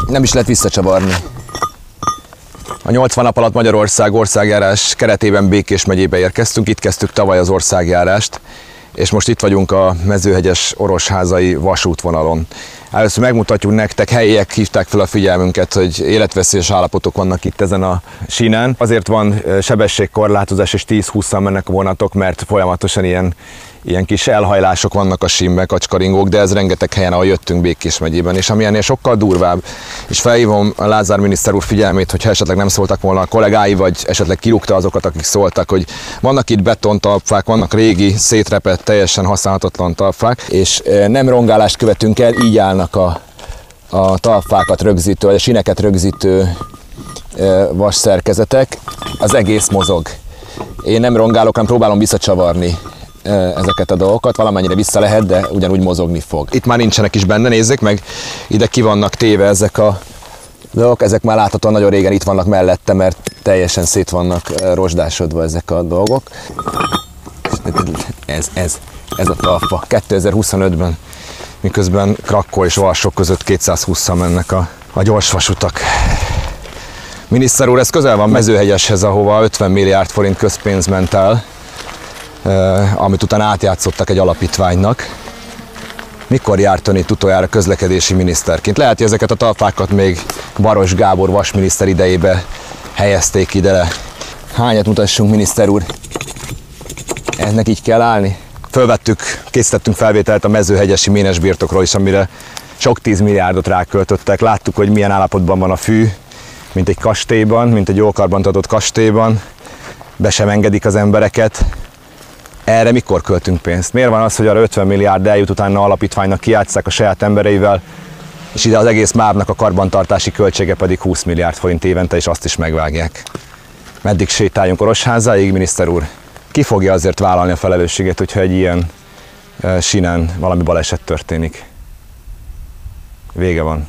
Nem is lehet visszacsavarni. A 80 nap alatt Magyarország országjárás keretében Békés megyébe érkeztünk, itt kezdtük tavaly az országjárást, és most itt vagyunk a Mezőhegyes-Orosházai vasútvonalon. Először megmutatjuk nektek, helyiek hívták fel a figyelmünket, hogy életveszélyes állapotok vannak itt ezen a sínen. Azért van sebességkorlátozás, és 10-20-an mennek a vonatok, mert folyamatosan ilyen kis elhajlások vannak a sínbe, kacskaringók, de ez rengeteg helyen, ahol jöttünk Békés megyében, és ami ennél sokkal durvább, és felhívom a Lázár miniszter úr figyelmét, hogyha esetleg nem szóltak volna a kollégái, vagy esetleg kirúgta azokat, akik szóltak, hogy vannak itt betontalpfák, vannak régi, szétrepett, teljesen használhatatlan talpfák, és nem rongálást követünk el, így állnak a talpfákat rögzítő, vagy a síneket rögzítő vasszerkezetek, az egész mozog. Én nem rongálok, hanem próbálom visszacsavarni ezeket a dolgokat, valamennyire vissza lehet, de ugyanúgy mozogni fog. Itt már nincsenek is benne, nézzék meg, ide ki vannak téve ezek a dolgok, ezek már láthatóan nagyon régen itt vannak mellette, mert teljesen szét vannak rozsdásodva ezek a dolgok. Ez a talpa. 2025-ben, miközben Krakkó és Varsó között 220-szal mennek a gyorsvasutak. Miniszter úr, ez közel van Mezőhegyeshez, ahova 50 milliárd forint közpénz ment el, amit utána átjátszottak egy alapítványnak. Mikor járt ön itt utoljára közlekedési miniszterként? Lehet, hogy ezeket a talpákat még Baross Gábor vasminiszter idejébe helyezték ide le. Hányat mutassunk, miniszter úr? Ennek így kell állni? Fölvettük, készítettünk felvételt a mezőhegyesi ménes birtokról is, amire sok 10 milliárdot ráköltöttek. Láttuk, hogy milyen állapotban van a fű, mint egy kastélyban, mint egy jól karbantartott kastélyban. Be sem engedik az embereket. Erre mikor költünk pénzt? Miért van az, hogy arra 50 milliárd eljut, utána alapítványnak kijátsszák a saját embereivel, és ide az egész MÁV-nak a karbantartási költsége pedig 20 milliárd forint évente, és azt is megvágják. Meddig sétáljunk Orosházáig, miniszter úr? Ki fogja azért vállalni a felelősséget, hogyha egy ilyen sínen valami baleset történik? Vége van.